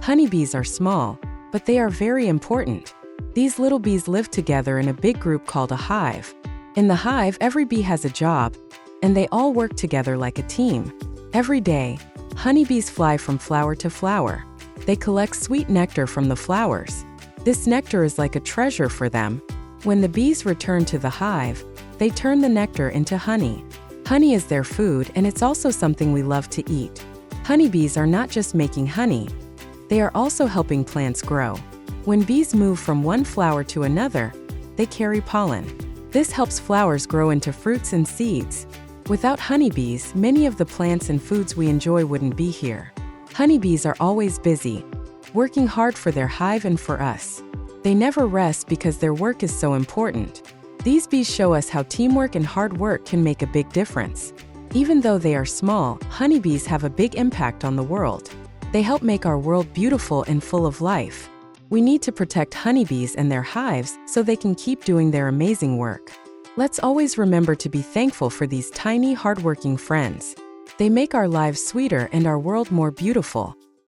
Honeybees are small, but they are very important. These little bees live together in a big group called a hive. In the hive, every bee has a job, and they all work together like a team. Every day, honeybees fly from flower to flower. They collect sweet nectar from the flowers. This nectar is like a treasure for them. When the bees return to the hive, they turn the nectar into honey. Honey is their food, and it's also something we love to eat. Honeybees are not just making honey, they are also helping plants grow. When bees move from one flower to another, they carry pollen. This helps flowers grow into fruits and seeds. Without honeybees, many of the plants and foods we enjoy wouldn't be here. Honeybees are always busy, working hard for their hive and for us. They never rest because their work is so important. These bees show us how teamwork and hard work can make a big difference. Even though they are small, honeybees have a big impact on the world. They help make our world beautiful and full of life. We need to protect honeybees and their hives so they can keep doing their amazing work. Let's always remember to be thankful for these tiny, hardworking friends. They make our lives sweeter and our world more beautiful.